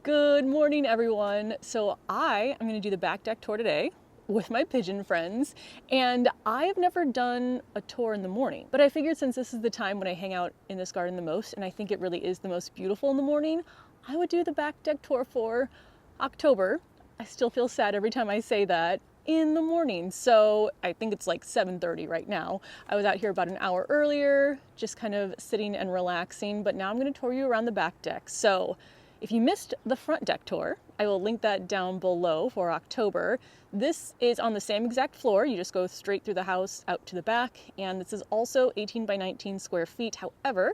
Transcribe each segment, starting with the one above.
Good morning, everyone. So I am going to do the back deck tour today with my pigeon friends, and I've never done a tour in the morning, but I figured since this is the time when I hang out in this garden the most, and I think it really is the most beautiful in the morning, I would do the back deck tour for October. I still feel sad every time I say that, in the morning. So I think it's like 7:30 right now. I was out here about an hour earlier, just kind of sitting and relaxing, but now I'm going to tour you around the back deck. So if you missed the front deck tour, I will link that down below for October. This is on the same exact floor. You just go straight through the house out to the back, and this is also 18 by 19 square feet. However,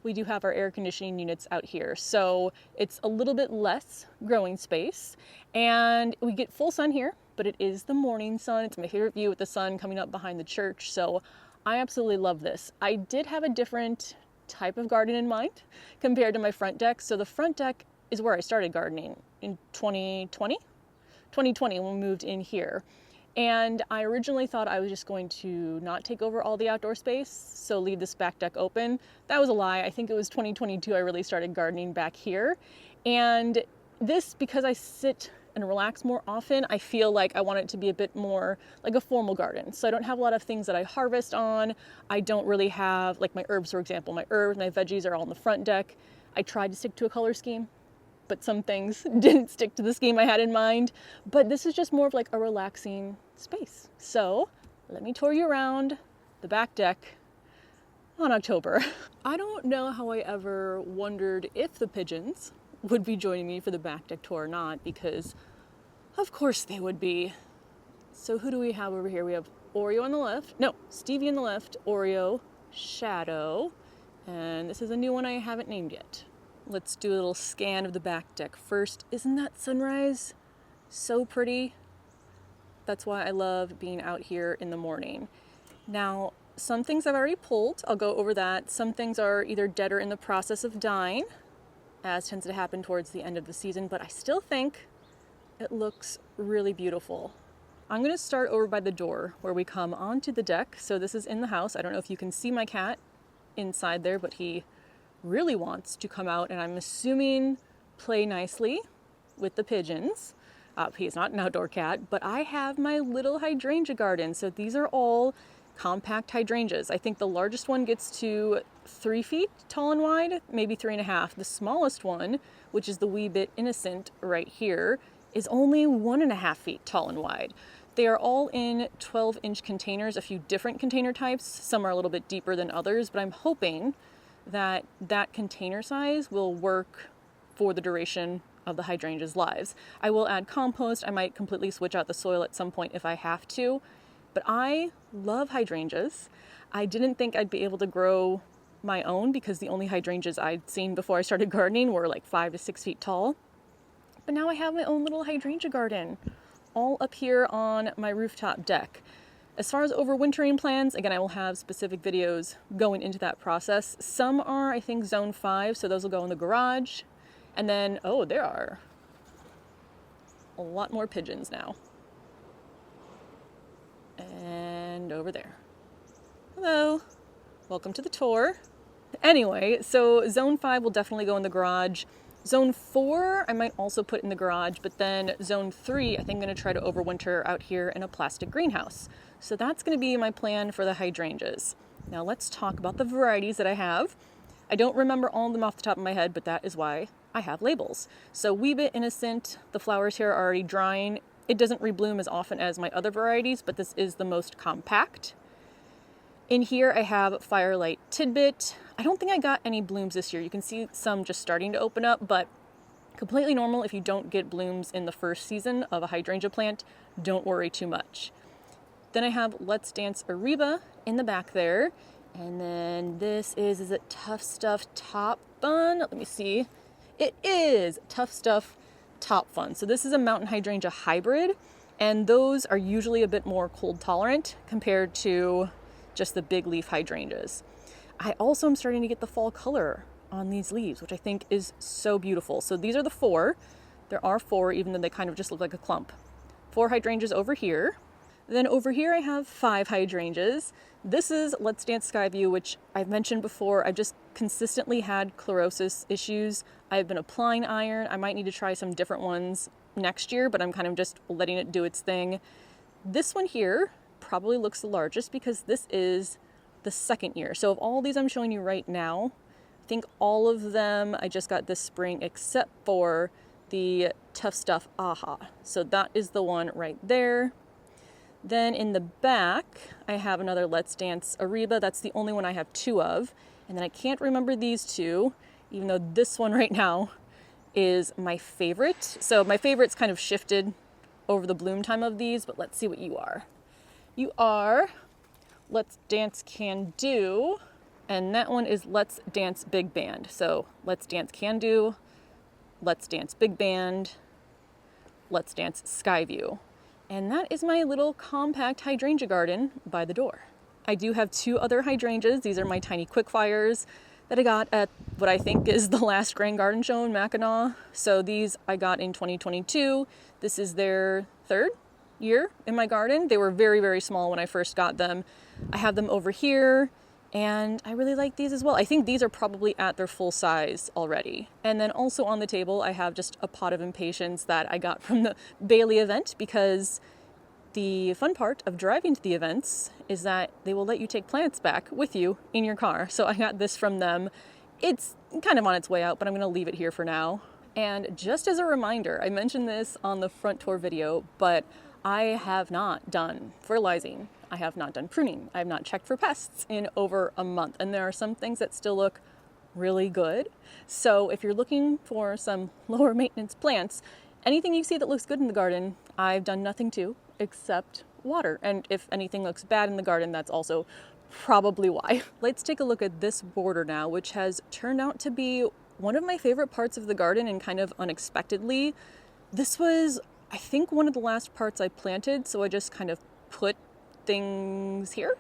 we do have our air conditioning units out here, so it's a little bit less growing space, and we get full sun here, but it is the morning sun. It's my favorite view with the sun coming up behind the church, so I absolutely love this. I did have a different type of garden in mind compared to my front deck. So the front deck is where I started gardening in 2020 when we moved in here. And I originally thought I was just going to not take over all the outdoor space, so leave this back deck open. That was a lie. I think it was 2022 I really started gardening back here. And this, because I sit and relax more often, I feel like I want it to be a bit more like a formal garden. So I don't have a lot of things that I harvest on. I don't really have, like my herbs, for example. My herbs, my veggies are all on the front deck. I tried to stick to a color scheme, but some things didn't stick to the scheme I had in mind. But this is just more of like a relaxing space. So let me tour you around the back deck on October. I don't know how I ever wondered if the pigeons would be joining me for the back deck tour or not, because of course they would be. So who do we have over here? We have Oreo on the left. No, Stevie on the left, Oreo, Shadow, and this is a new one I haven't named yet. Let's do a little scan of the back deck first. Isn't that sunrise so pretty? That's why I love being out here in the morning. Now, some things I've already pulled. I'll go over that. Some things are either dead or in the process of dying, as tends to happen towards the end of the season, but I still think it looks really beautiful. I'm going to start over by the door where we come onto the deck. So this is in the house. I don't know if you can see my cat inside there, but he really wants to come out, and I'm assuming play nicely with the pigeons. He is not an outdoor cat, but I have my little hydrangea garden. So these are all compact hydrangeas. I think the largest one gets to 3 feet tall and wide, maybe 3.5. The smallest one, which is the wee bit innocent right here, is only 1.5 feet tall and wide. They are all in 12-inch containers, a few different container types. Some are a little bit deeper than others, but I'm hoping that that container size will work for the duration of the hydrangeas' lives. I will add compost. I might completely switch out the soil at some point if I have to. But I love hydrangeas. I didn't think I'd be able to grow my own because the only hydrangeas I'd seen before I started gardening were like 5 to 6 feet tall. But now I have my own little hydrangea garden all up here on my rooftop deck. As far as overwintering plans, again, I will have specific videos going into that process. Some are, I think, zone 5, so those will go in the garage. And then, oh, there are a lot more pigeons now. And over there. Hello. Welcome to the tour. Anyway, so zone 5 will definitely go in the garage. Zone 4, I might also put in the garage, but then zone 3, I think I'm going to try to overwinter out here in a plastic greenhouse. So that's going to be my plan for the hydrangeas. Now let's talk about the varieties that I have. I don't remember all of them off the top of my head, but that is why I have labels. So Wee Bit Innocent, the flowers here are already drying. It doesn't rebloom as often as my other varieties, but this is the most compact. In here I have Firelight Tidbit. I don't think I got any blooms this year. You can see some just starting to open up, but completely normal if you don't get blooms in the first season of a hydrangea plant. Don't worry too much. Then I have Let's Dance Ariba in the back there. And then this is it Tough Stuff Top Fun? Let me see. It is Tough Stuff Top Fun. So this is a mountain hydrangea hybrid, and those are usually a bit more cold tolerant compared to just the big leaf hydrangeas. I also am starting to get the fall color on these leaves, which I think is so beautiful. So these are the 4. There are 4, even though they kind of just look like a clump. 4 hydrangeas over here. Then over here I have 5 hydrangeas. This is Let's Dance Skyview, which I've mentioned before. I've just consistently had chlorosis issues. I've been applying iron. I might need to try some different ones next year, but I'm kind of just letting it do its thing. This one here probably looks the largest because this is the 2nd year. So of all these I'm showing you right now, I think all of them I just got this spring except for the Tough Stuff Aha. So that is the one right there. Then in the back, I have another Let's Dance Ariba. That's the only one I have 2 of. And then I can't remember these 2, even though this one right now is my favorite. So my favorite's kind of shifted over the bloom time of these, but let's see what you are. You are Let's Dance Can Do, and that one is Let's Dance Big Band. So Let's Dance Can Do, Let's Dance Big Band, Let's Dance Skyview. And that is my little compact hydrangea garden by the door. I do have 2 other hydrangeas. These are my tiny Quickfires that I got at what I think is the last Grand Garden Show in Mackinac. So these I got in 2022. This is their 3rd year in my garden. They were very, very small when I first got them. I have them over here, and I really like these as well. I think these are probably at their full size already. And then also on the table, I have just a pot of impatiens that I got from the Bailey event, because the fun part of driving to the events is that they will let you take plants back with you in your car. So I got this from them. It's kind of on its way out, but I'm going to leave it here for now. And just as a reminder, I mentioned this on the front tour video, but I have not done fertilizing. I have not done pruning. I have not checked for pests in over a month. And there are some things that still look really good. So if you're looking for some lower maintenance plants, anything you see that looks good in the garden, I've done nothing to except water. And if anything looks bad in the garden, that's also probably why. Let's take a look at this border now, which has turned out to be one of my favorite parts of the garden, and kind of unexpectedly. This was, I think, one of the last parts I planted, so I just kind of put things here,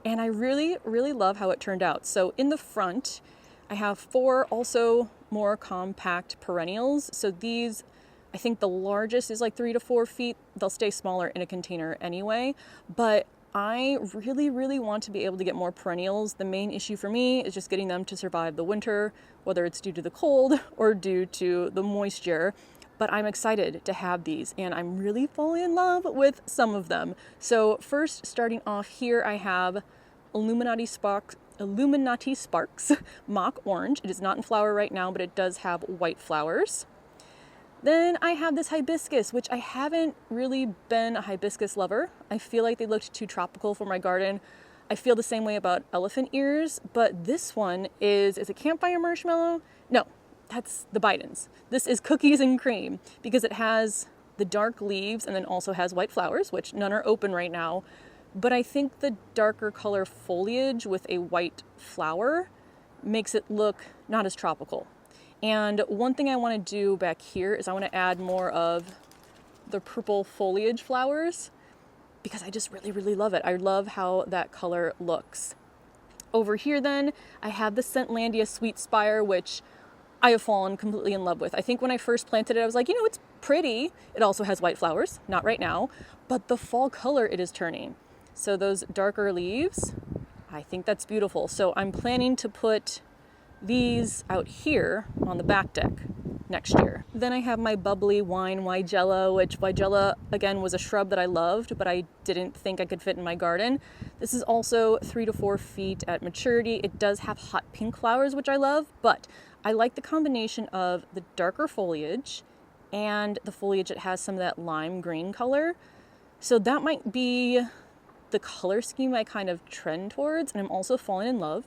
and I really, really love how it turned out. So in the front, I have 4 also more compact perennials. So these, I think the largest is like 3 to 4 feet. They'll stay smaller in a container anyway, but I really, really want to be able to get more perennials. The main issue for me is just getting them to survive the winter, whether it's due to the cold or due to the moisture. But I'm excited to have these, and I'm really falling in love with some of them. So first, starting off here, I have Illuminati Sparks Mock Orange. It is not in flower right now, but it does have white flowers. Then I have this hibiscus, which I haven't really been a hibiscus lover. I feel like they looked too tropical for my garden. I feel the same way about elephant ears, but this one is it campfire marshmallow? No. That's the Bidens. This is cookies and cream, because it has the dark leaves and then also has white flowers, which none are open right now. But I think the darker color foliage with a white flower makes it look not as tropical. And one thing I want to do back here is I want to add more of the purple foliage flowers, because I just really, really love it. I love how that color looks. Over here then, I have the Scentlandia Sweet Spire, which I have fallen completely in love with. I think when I first planted it, I was like, it's pretty. It also has white flowers, not right now, but the fall color it is turning. So those darker leaves, I think that's beautiful. So I'm planning to put these out here on the back deck next year. Then I have my bubbly wine Weigella, which Weigella, again, was a shrub that I loved, but I didn't think I could fit in my garden. This is also 3 to 4 feet at maturity. It does have hot pink flowers, which I love, but I like the combination of the darker foliage and the foliage that has some of that lime green color. So that might be the color scheme I kind of trend towards. And I'm also falling in love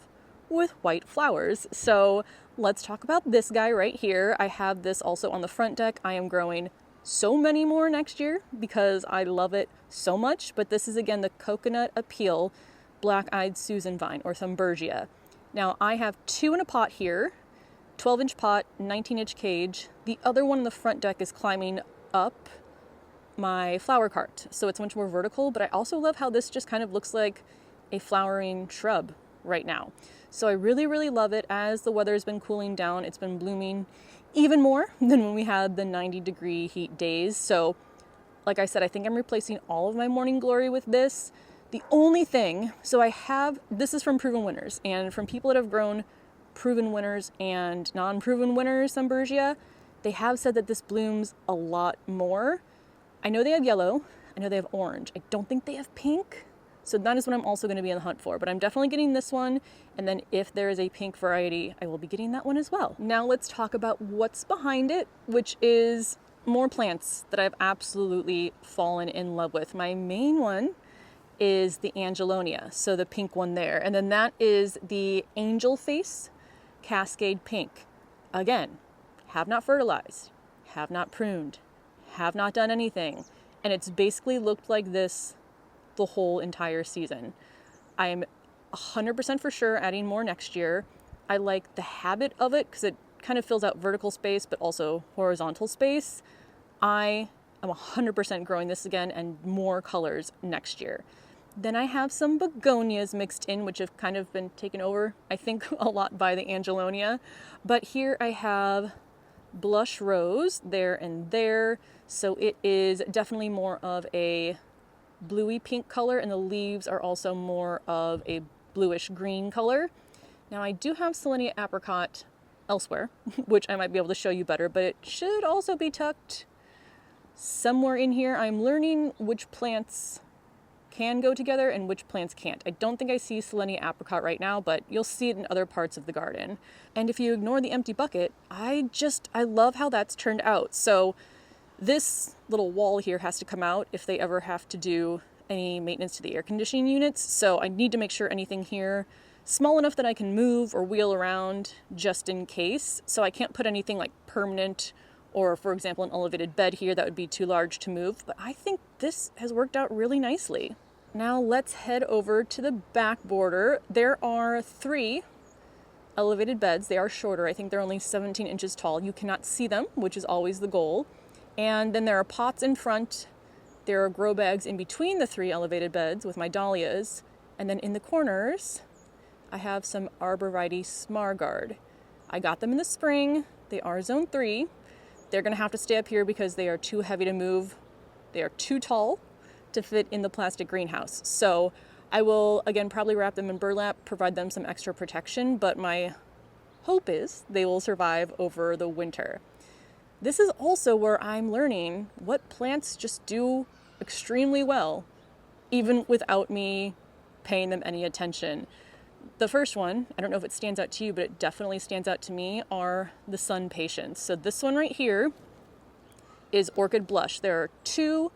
with white flowers. So let's talk about this guy right here. I have this also on the front deck. I am growing so many more next year because I love it so much. But this is, again, the Coconut Appeal Black-Eyed Susan Vine, or Thumbergia. Now I have 2 in a pot here. 12-inch pot, 19-inch cage. The other one in the front deck is climbing up my flower cart, so it's much more vertical, but I also love how this just kind of looks like a flowering shrub right now. So I really, really love it. As the weather has been cooling down, it's been blooming even more than when we had the 90-degree heat days. So Like I said, I think I'm replacing all of my Morning Glory with this. The only thing, so this is from Proven Winners, and from people that have grown Proven Winners and non-Proven Winners Sunbergia, they have said that this blooms a lot more. I know they have yellow, I know they have orange. I don't think they have pink, so that is what I'm also going to be on the hunt for. But I'm definitely getting this one, and then if there is a pink variety, I will be getting that one as well. Now let's talk about what's behind it, which is more plants that I've absolutely fallen in love with. My main one is the Angelonia, so the pink one there. And then that is the Angel Face Cascade Pink. Again, have not fertilized, have not pruned, have not done anything. And it's basically looked like this the whole entire season. I am 100% for sure adding more next year. I like the habit of it because it kind of fills out vertical space, but also horizontal space. I am 100% growing this again and more colors next year. Then I have some begonias mixed in, which have kind of been taken over, I think, a lot by the Angelonia. But here I have blush rose there and there. So it is definitely more of a bluey pink color, and the leaves are also more of a bluish green color. Now I do have Selenia apricot elsewhere, which I might be able to show you better, but it should also be tucked somewhere in here. I'm learning which plants can go together and which plants can't. I don't think I see Selenia apricot right now, but you'll see it in other parts of the garden. And if you ignore the empty bucket, I love how that's turned out. So this little wall here has to come out if they ever have to do any maintenance to the air conditioning units. So I need to make sure anything here small enough that I can move or wheel around just in case. So I can't put anything like permanent, or for example, an elevated bed here that would be too large to move. But I think this has worked out really nicely. Now let's head over to the back border. There are 3 elevated beds. They are shorter. I think they're only 17 inches tall. You cannot see them, which is always the goal. And then there are pots in front. There are grow bags in between the 3 elevated beds with my dahlias. And then in the corners, I have some Arborvitae Smargard. I got them in the spring. They are zone 3. They're going to have to stay up here because they are too heavy to move. They are too tall to fit in the plastic greenhouse. So I will, again, probably wrap them in burlap, provide them some extra protection, but my hope is they will survive over the winter. This is also where I'm learning what plants just do extremely well, even without me paying them any attention. The first one, I don't know if it stands out to you, but it definitely stands out to me, are the sun patience. So this one right here is Orchid Blush. There are 2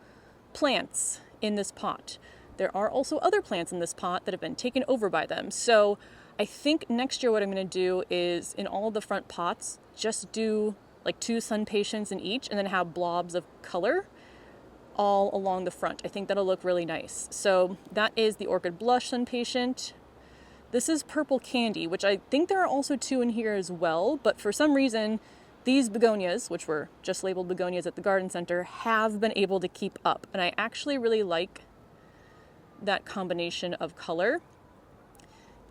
plants in this pot. There are also other plants in this pot that have been taken over by them. So I think next year what I'm going to do is in all of the front pots, just do like 2 sun patients in each and then have blobs of color all along the front. I think that'll look really nice. So that is the Orchid Blush sun patient. This is Purple Candy, which I think there are also 2 in here as well, but for some reason, these begonias, which were just labeled begonias at the garden center, have been able to keep up. And I actually really like that combination of color.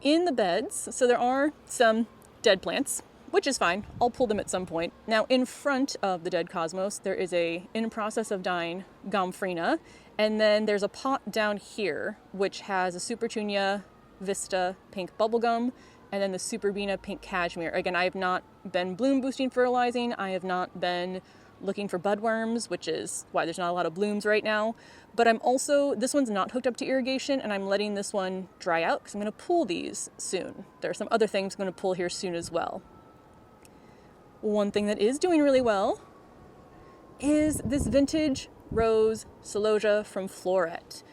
In the beds, so there are some dead plants, which is fine. I'll pull them at some point. Now, in front of the dead cosmos, there is a in process of dying Gomphrena, and then there's a pot down here, which has a Supertunia Vista pink bubblegum, and then the Superbena pink cashmere. Again, I have not been bloom boosting fertilizing. I have not been looking for budworms, which is why there's not a lot of blooms right now. But I'm also, this one's not hooked up to irrigation, and I'm letting this one dry out because I'm going to pull these soon. There are some other things I'm going to pull here soon as well. One thing that is doing really well is this vintage rose celosia from Floret.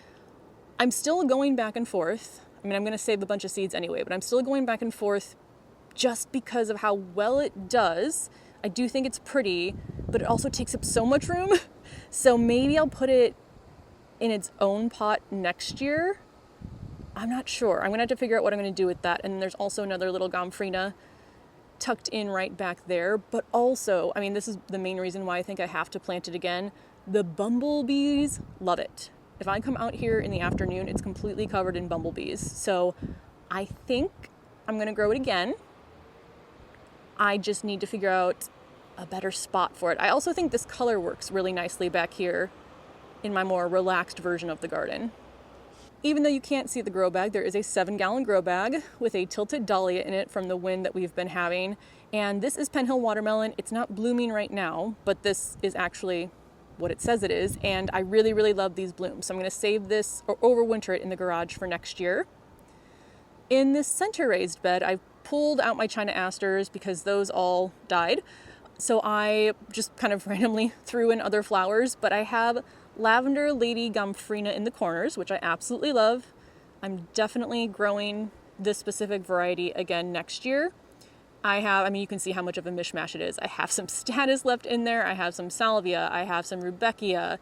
I'm still going back and forth. I mean, I'm going to save a bunch of seeds anyway, but I'm still going back and forth just because of how well it does. I do think it's pretty, but it also takes up so much room. So maybe I'll put it in its own pot next year. I'm not sure. I'm going to have to figure out what I'm going to do with that. And there's also another little Gomphrena tucked in right back there. But also, I mean, this is the main reason why I think I have to plant it again. The bumblebees love it. If I come out here in the afternoon, it's completely covered in bumblebees. So I think I'm going to grow it again. I just need to figure out a better spot for it. I also think this color works really nicely back here in my more relaxed version of the garden. Even though you can't see the grow bag, there is a 7-gallon grow bag with a tilted dahlia in it from the wind that we've been having. And this is Penhill watermelon. It's not blooming right now, but this is actually what it says it is. And I really, really love these blooms. So I'm going to save this or overwinter it in the garage for next year. In this center raised bed, I've pulled out my China asters because those all died. So I just kind of randomly threw in other flowers, but I have lavender lady gomphrena in the corners, which I absolutely love. I'm definitely growing this specific variety again next year. You can see how much of a mishmash it is. I have some status left in there. I have some salvia. I have some rudbeckia.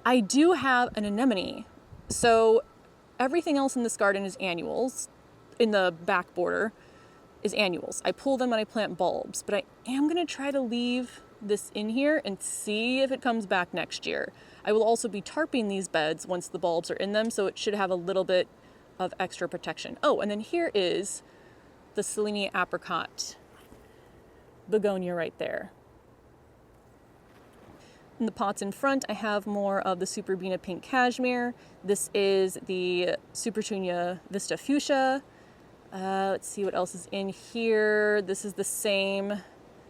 I do have an anemone. So everything else in this garden is annuals. In the back border is annuals. I pull them and I plant bulbs, but I am going to try to leave this in here and see if it comes back next year. I will also be tarping these beds once the bulbs are in them, so it should have a little bit of extra protection. Oh, and then here is the Selene apricot begonia right there. In the pots in front, I have more of the Superbena pink cashmere. This is the Supertunia vista fuchsia. Let's see what else is in here. This is the same,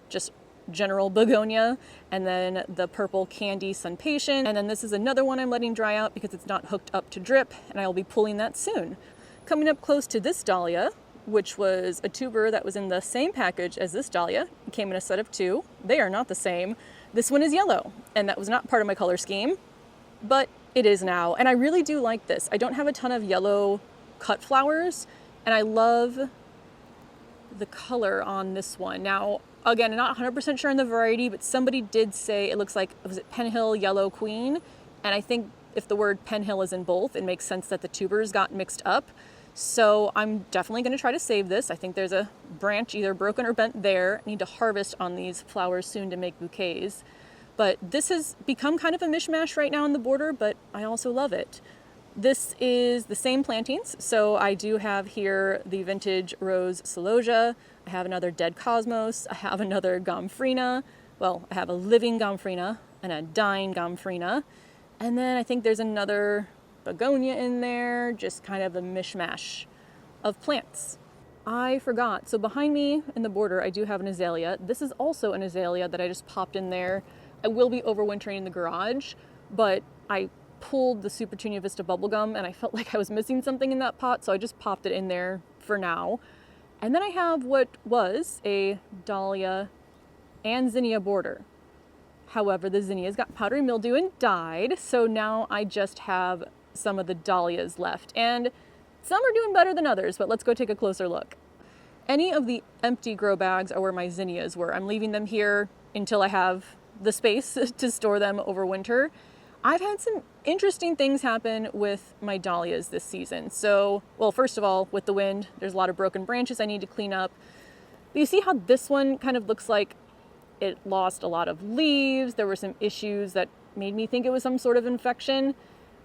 just general begonia, and then the purple candy sun patient. And then this is another one I'm letting dry out because it's not hooked up to drip, and I will be pulling that soon. Coming up close to this dahlia, which was a tuber that was in the same package as this dahlia. It came in a set of 2. They are not the same. This one is yellow, and that was not part of my color scheme, but it is now. And I really do like this. I don't have a ton of yellow cut flowers, and I love the color on this one. Now, again, I'm not 100% sure on the variety, but somebody did say it looks like, was it Penhill Yellow Queen? And I think if the word Penhill is in both, it makes sense that the tubers got mixed up. So I'm definitely going to try to save this. I think there's a branch either broken or bent there. I need to harvest on these flowers soon to make bouquets. But this has become kind of a mishmash right now on the border, but I also love it. This is the same plantings. So I do have here the vintage rose celosia. I have another dead cosmos. I have another gomphrena. Well, I have a living gomphrena and a dying gomphrena. And then I think there's another begonia in there, just kind of a mishmash of plants. I forgot. So behind me in the border, I do have an azalea. This is also an azalea that I just popped in there. I will be overwintering in the garage, but I pulled the Supertunia Vista bubblegum and I felt like I was missing something in that pot, so I just popped it in there for now. And then I have what was a dahlia and zinnia border. However, the zinnias got powdery mildew and died, so now I just have some of the dahlias left. And some are doing better than others, but let's go take a closer look. Any of the empty grow bags are where my zinnias were. I'm leaving them here until I have the space to store them over winter. I've had some interesting things happen with my dahlias this season. So, well, first of all, with the wind, there's a lot of broken branches I need to clean up. But you see how this one kind of looks like it lost a lot of leaves. There were some issues that made me think it was some sort of infection.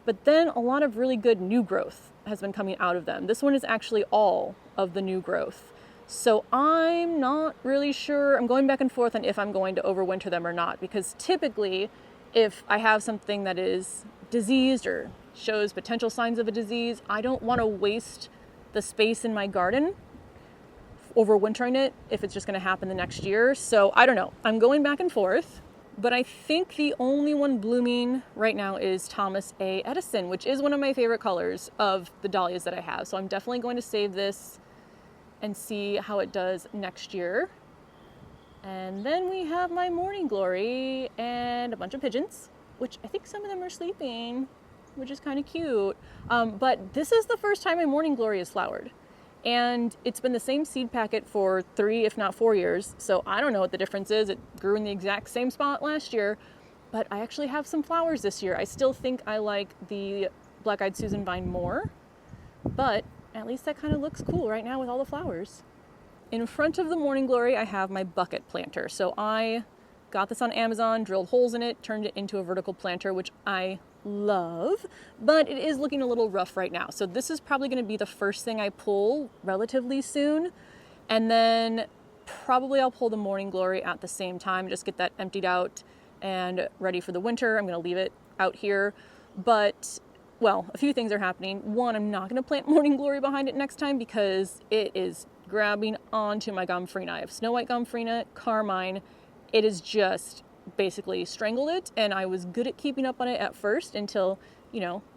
But then a lot of really good new growth has been coming out of them. This one is actually all of the new growth. So I'm not really sure. I'm going back and forth on if I'm going to overwinter them or not, because typically if I have something that is diseased or shows potential signs of a disease, I don't want to waste the space in my garden overwintering it if it's just going to happen the next year. So I don't know. I'm going back and forth, but I think the only one blooming right now is Thomas A. Edison, which is one of my favorite colors of the dahlias that I have. So I'm definitely going to save this and see how it does next year. And then we have my morning glory and a bunch of pigeons, which I think some of them are sleeping, which is kind of cute. But this is the first time my morning glory has flowered. And it's been the same seed packet for 3, if not 4 years. So I don't know what the difference is. It grew in the exact same spot last year, but I actually have some flowers this year. I still think I like the Black-Eyed Susan vine more, but at least that kind of looks cool right now with all the flowers. In front of the morning glory, I have my bucket planter. So I got this on Amazon, drilled holes in it, turned it into a vertical planter, which I love, but it is looking a little rough right now. So this is probably going to be the first thing I pull relatively soon. And then probably I'll pull the morning glory at the same time, just get that emptied out and ready for the winter. I'm going to leave it out here But, well, a few things are happening. One, I'm not going to plant Morning Glory behind it next time because it is grabbing onto my gomphrena. I have Snow White gomphrena, Carmine. It is just basically strangled it, and I was good at keeping up on it at first until,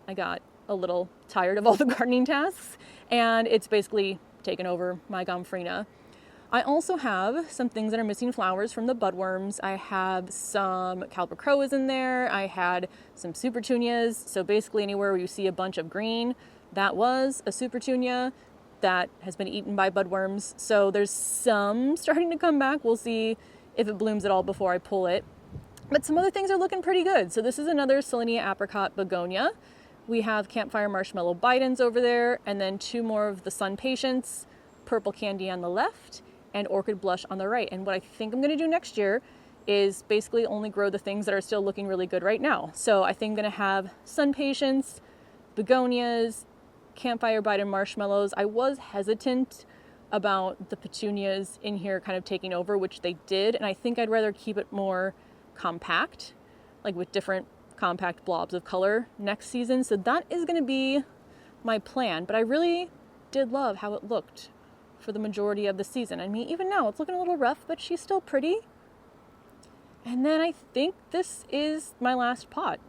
I got a little tired of all the gardening tasks, and it's basically taken over my gomphrena. I also have some things that are missing flowers from the budworms. I have some calpicroas in there. I had some supertunias. So basically anywhere where you see a bunch of green, that was a supertunia that has been eaten by budworms. So there's some starting to come back. We'll see if it blooms at all before I pull it. But some other things are looking pretty good. So this is another Selenia apricot begonia. We have Campfire Marshmallow Bidens over there, and then 2 more of the Sun Patience, Purple Candy on the left, and Orchid Blush on the right. And what I think I'm going to do next year is basically only grow the things that are still looking really good right now. So I think I'm going to have Sun Patience, begonias, Campfire Biden marshmallows. I was hesitant about the petunias in here kind of taking over, which they did. And I think I'd rather keep it more compact, like with different compact blobs of color next season. So that is going to be my plan. But I really did love how it looked for the majority of the season. I mean, even now it's looking a little rough, but she's still pretty. And then I think this is my last pot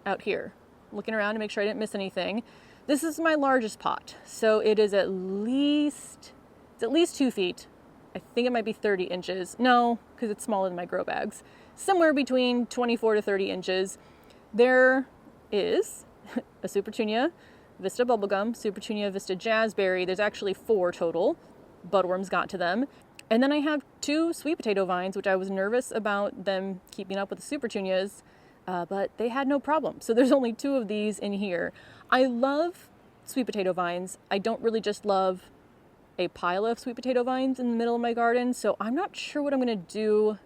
out here. Looking around to make sure I didn't miss anything. This is my largest pot. So it is at least 2 feet. I think it might be 30 inches. No, because it's smaller than my grow bags. Somewhere between 24 to 30 inches. There is a Supertunia Vista Bubblegum, Supertunia Vista Jazzberry. There's actually 4 total. Budworms got to them. And then I have 2 sweet potato vines, which I was nervous about them keeping up with the Supertunias, but they had no problem. So there's only 2 of these in here. I love sweet potato vines. I don't really just love a pile of sweet potato vines in the middle of my garden, so I'm not sure what I'm going to do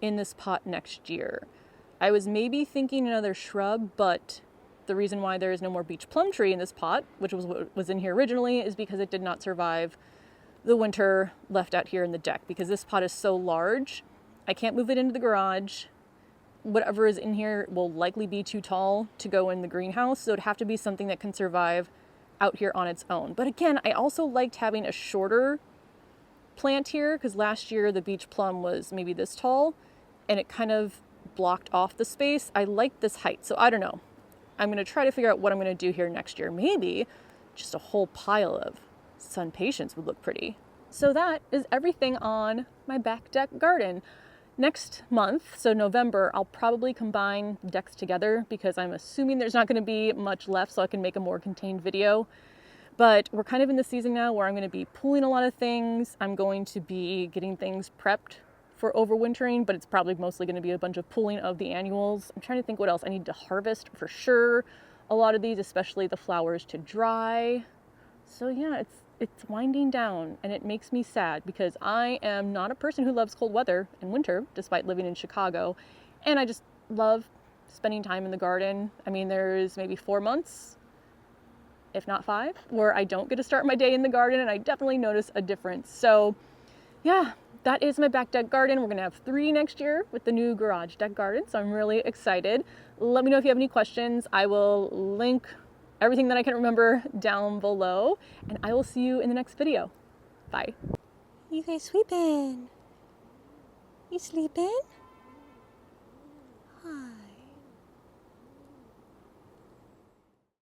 in this pot next year. I was maybe thinking another shrub, but the reason why there is no more beach plum tree in this pot, which was what was in here originally, is because it did not survive the winter left out here in the deck, because this pot is so large. I can't move it into the garage. Whatever is in here will likely be too tall to go in the greenhouse, so it'd have to be something that can survive out here on its own. But again, I also liked having a shorter plant here, because last year the beach plum was maybe this tall and it kind of blocked off the space. I like this height, so I don't know. I'm going to try to figure out what I'm going to do here next year. Maybe just a whole pile of Sun Patience would look pretty. So that is everything on my back deck garden. Next month, so November, I'll probably combine decks together because I'm assuming there's not going to be much left, so I can make a more contained video. But we're kind of in the season now where I'm going to be pulling a lot of things. I'm going to be getting things prepped for overwintering, but it's probably mostly going to be a bunch of pulling of the annuals. I'm trying to think what else I need to harvest for sure. A lot of these, especially the flowers, to dry. So yeah, it's winding down, and it makes me sad because I am not a person who loves cold weather and winter, despite living in Chicago. And I just love spending time in the garden. I mean, there's maybe 4 months, if not 5, where I don't get to start my day in the garden, and I definitely notice a difference. So yeah, that is my back deck garden. We're gonna have 3 next year with the new garage deck garden, so I'm really excited. Let me know if you have any questions. I will link everything that I can remember down below, and I will see you in the next video. Bye. You guys sleeping? You sleeping? Hi.